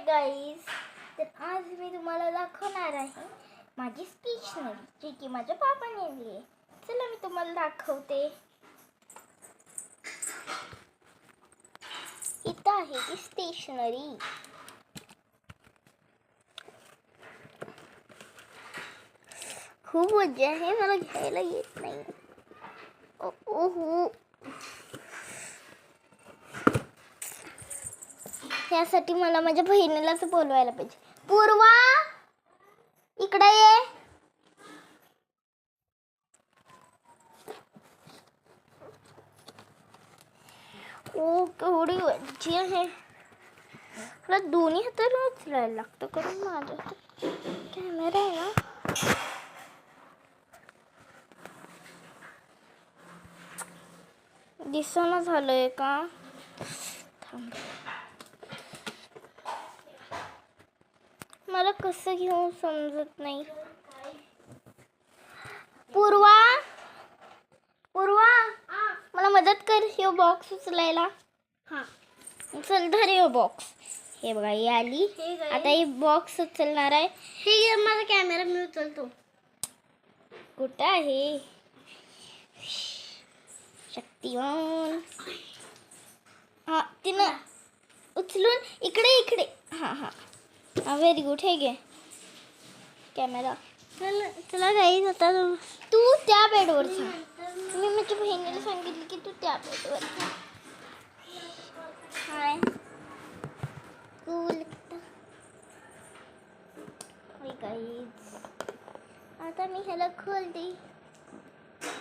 Guys, तर आज मी तुम्हाला दाखवणार आहे माझी स्टेशनरी, जी की माझ्या पापाने आणली आहे. चला मी तुम्हाला दाखवते. इथं आहे ती स्टेशनरी. खूप मजा आहे, मला घ्यायला येत नाही. ओहो, त्यासाठी मला माझ्या बहिणीलाच बोलवायला पाहिजे. पूर्वा, इकडे ये. ओ केवढी मज्जा आहे. मला दोन्ही हाताने उचलायला लागतं, कारण माझा कॅमेरा आहे ना. दिसना झालंय का? थांब, मला कसं घेऊ समजत नाही. पूर्वा, पूर्वा, मला मदत कर हे बॉक्स उचलायला. हां, चल धर हे बॉक्स. हे बघा, ही आली. आता ही बॉक्स उचलणार आहे. हे माझा कॅमेरा मी उचलतो. कुठं आहे शक्तिमान? हां, तिनं उचलून इकडे इकडे. हां हां हां, व्हेरी गुड. हे घे कॅमेरा. चला गाईज, आता तू त्या बेडवर जा. मी माझ्या बहिणीला सांगितलं की तू त्या बेडवर जा. हाय कूल. गाईज, आता मी ह्याला खोलते.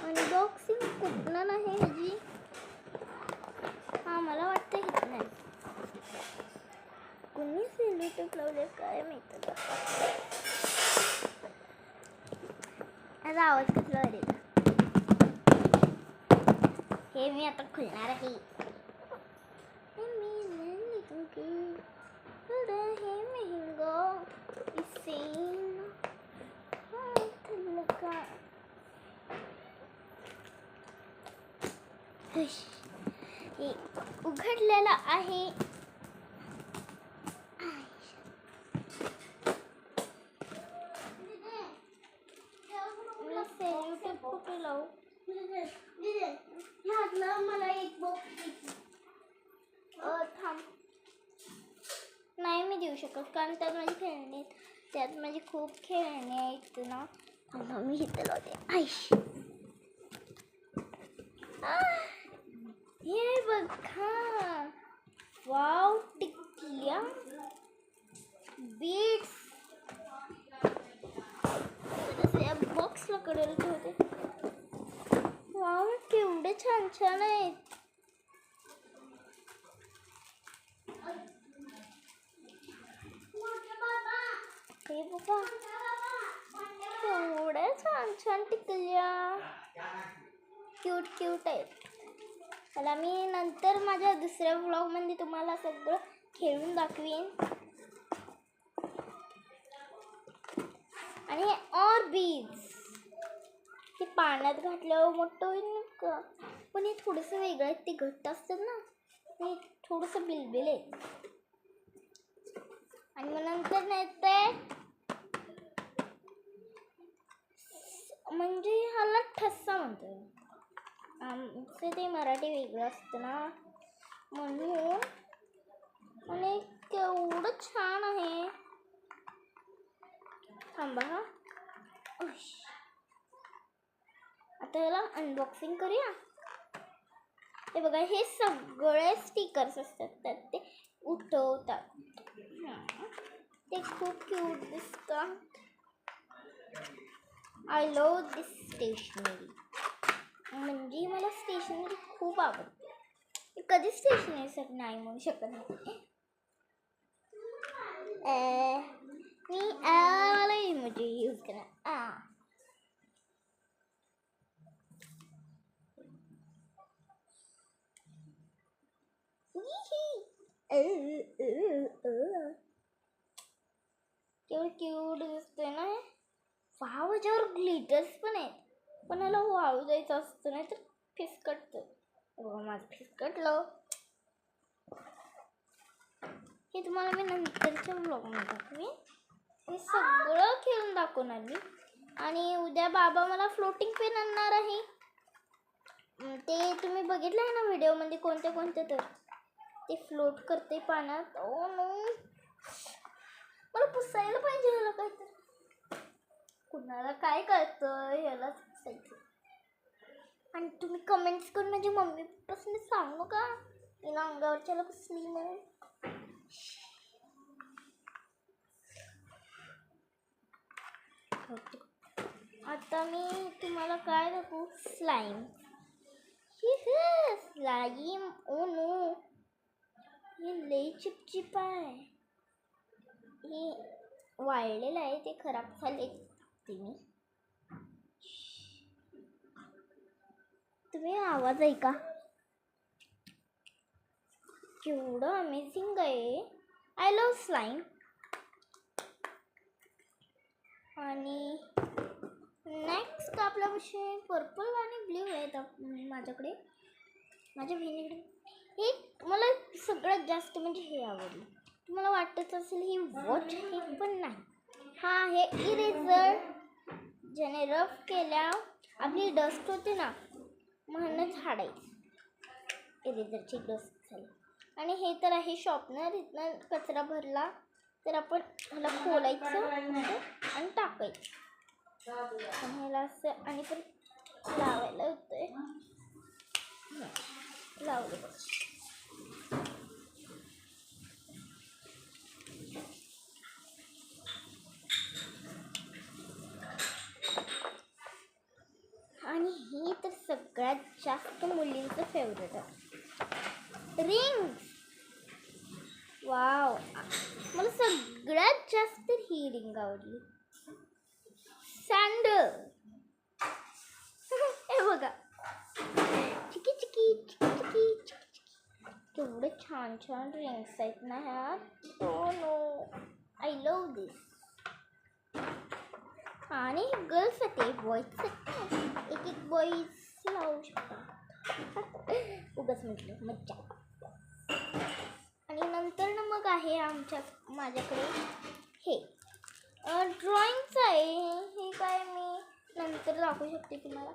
अनबॉक्सिंग कुठनं नाही ह्याची. हां, मला वाटतं इथं नाही. कोणी सेल्युटेप लावले काय माहिती. याचा आवाज कसला वाटेल. हे मी आता खुलणार आहे. हे उघडलेलं आहे. कुठे लावू? मला एक बॉक्स थांब. नाही मी देऊ शकत, कारण त्यात माझी खेळणी आहेत. त्यात माझी खूप खेळणी आहेत ना. मी इथं लावते. हे बघा, वाव, टिकल्या, बीट्स. बॉक्सला कडेल ठेवते. वाव, केवढे छान छान आहेत. हे बघा, केवढ्या छान छान टिकल्या, क्यूट क्यूट आहेत. मला मी नंतर माझ्या दुसऱ्या व्लॉगमध्ये तुम्हाला सगळं खेळून दाखवीन. आणि और बीज ते पाण्यात घातल्यावर मोठं होईल का. पण हे थोडंसं वेगळं आहे. ते घट्ट असतात ना, हे थोडंसं बिलबिल आहे. आणि मग नंतर नाही ते म्हणजे ह्याला ठस्सा म्हणतो. आमचं ते मराठी वेगळं असतं ना, म्हणून. आणि केवढं छान आहे. थांबा हा, आता याला अनबॉक्सिंग करूया. हे बघा, हे सगळे स्टिकर्स असतात, त्यात ते उठवतात. ते खूप क्यूट दिसतात. I love this stationery. म्हणजे मला स्टेशनरी खूप आवडते. कधी स्टेशनरीसाठी नाही म्हणू शकत नाही. मी मला इमोजी यूज करा. केवढं क्यूट दिसतंय ना. वाव, ह्याच्यावर ग्लिटर्स पण आहेत. पण याला वाळू द्यायचं असतं, नाही तर फिसकटतं. माझं फिसकटलं. हे तुम्हाला मी नंतरच्या ब्लॉगमध्ये दाखवेन. हे सगळं खेळून दाखवणार मी. आणि उद्या बाबा मला फ्लोटिंग पेन आणणार आहे. ते तुम्ही बघितलं आहे ना व्हिडिओमध्ये कोणते तर ते फ्लोट करते पाण्यात. ओ नो, मला पुसायला पाहिजे ह्याला काहीतरी. कुणाला काय कळतं ह्यालाच पुसायचं. आणि तुम्ही कमेंट्स करून माझी मम्मी पप्पासने सांगू का तिला अंगावरच्याला पुसली म्हणून. आता मी तुम्हाला काय दाखवू. स्लाईम. स्लाईम. ओ नो, हे लई चिपचिप आहे. हे वाळलेलं आहे, ते खराब झाले. तुम्ही आवाज ऐका, केवढं अमेझिंग आहे. I love slime. आणि नेक्स्ट आपला विषय पर्पल आणि ब्ल्यू आहेत माझ्याकडे, माझ्या बहिणीकडे. हे मला सगळ्यात जास्त म्हणजे हे आवडलं. तुम्हाला वाटत असेल ही वॉच आहे, पण नाही. हा हे इरेझर, ज्याने रफ केल्या आपली डस्ट होते ना म्हणून झाडायचं. इरेझरची डस्ट झाली. आणि हे तर आहे शॉर्पनर. इथनं कचरा भरला तर आपण ह्याला खोलायचं आणि टाकायचं. आणि ह्याला असं आणि पण लावायला होतंय. लावलं बघ. आणि ही तर सगळ्यात जास्त मुलींचं फेवरेट आहे, रिंग्स. वाव, मला सगळ्यात जास्त ही रिंग आवडली. सँडल. हे बघा, चिकी चिकी चिकी चिकी चिकी. केवढे छान छान रिंग्स आहेत ना ह्यात. हो नो, आय लव्ह दिस. आणि गर्ल्ससाठी बॉईजसाठी एक बॉईज लावू शकतात. उगाच म्हटलं, मज्जा. आणि नंतर ना मग आहे माझ्याकडे हे ड्रॉइंगचं आहे. हे काय मी नंतर दाखवू शकते तुम्हाला.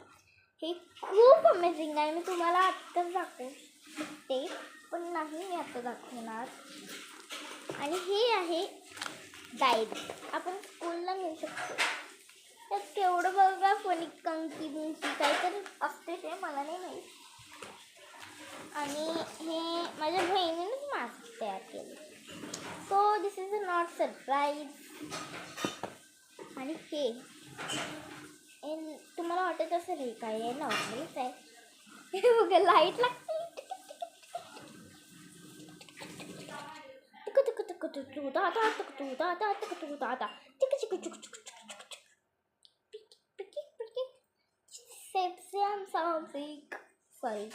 हे खूप अमेझिंग आहे. मी तुम्हाला आत्ताच दाखवते, पण नाही मी आत्ता दाखवणार. आणि हे आहे डायरी. आपण स्कूलला नेऊ शकतो. त्यात केवढं बघा फनी कंकी बिंकी काहीतरी असते, ते मला नाही माहीत. आणि हे माझ्या बहिणीनेच मास्क तयार केले. So this is a not surprise. आणि हे तुम्हाला वाटत असेल हे काय आहे, नॉर्मलच आहे. हे बघा, लाईट लागते. सॉरी.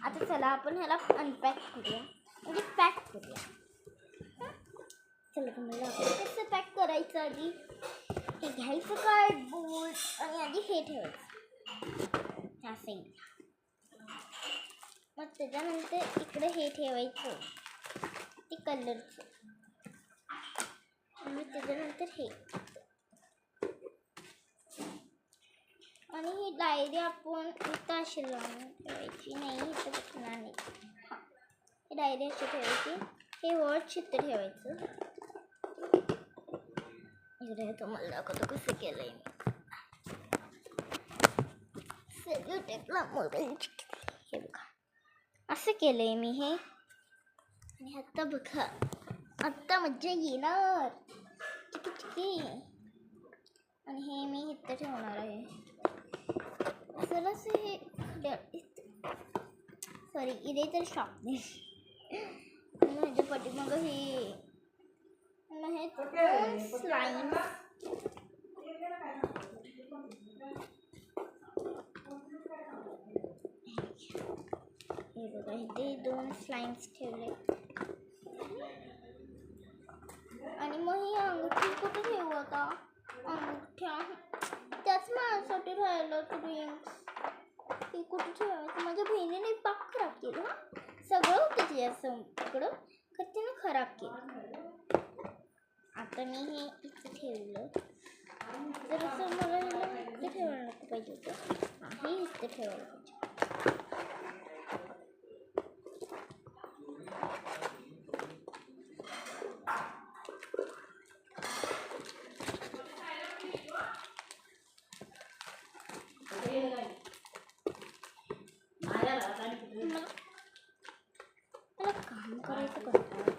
आता चला आपण ह्याला अनपॅक करूया, म्हणजे पॅक करूया. चला तुम्हाला कसं पॅक करायचं. आधी हे घ्यायचं कार्डबोर्ड आणि आधी हे ठेवायचं ह्या साईडला. मग त्याच्यानंतर इकडे हे ठेवायचं, ते कलरचं. आणि त्याच्यानंतर हे. आणि ही डायरी आपण इथं अशी लावून ठेवायची. नाही, इथं बसणार नाही. हां, ही डायरी अशी ठेवायची. हे वर चित्र ठेवायचं. इकडे तुम्हाला दाखवतो कसं केलं आहे मी. सगळं टेकला मोबाईल. हे बघा, असं केलं आहे मी हे. आणि आत्ता बघा, आत्ता मज्जा येणार. चिकी चिकी. आणि हे मी इथं ठेवणार आहे. जरासं हे सॉरी, इथे तर शॉपने माझ्या पाठीमाग हे स्लाईम. हे बघा, इथे 2 स्लाईम्स ठेवले. आणि मग ही अंगठी कुठे ठेवू आता. अंगठ्या त्याच माझ्यासाठी राहिलं रिंग्स. ती कुठे ठेवायचं. माझ्या बहिणीने पाक खराब केलं. सगळं होतं तिच्यासं तिकडं, तर तिनं खराब केलं. आता मी हे इथे ठेवलं. जर असं मला इथे ठेवायला नको पाहिजे होतं. हे इथे ठेवायला पाहिजे. मला काम करायचं कंटाळा.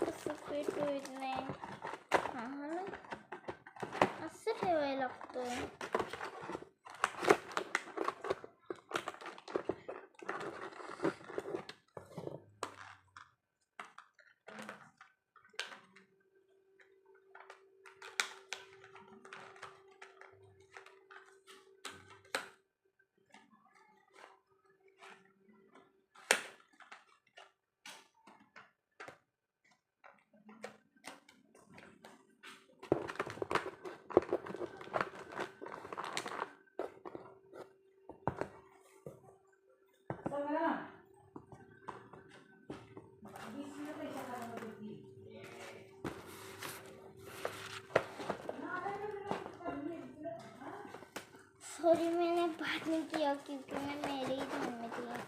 कसं फिट होत नाही. हा ना असं ठेवायला लागतं. सॉरी मैंने बाद में किया क्योंकि मैं मेरे ही ध्यान में थी.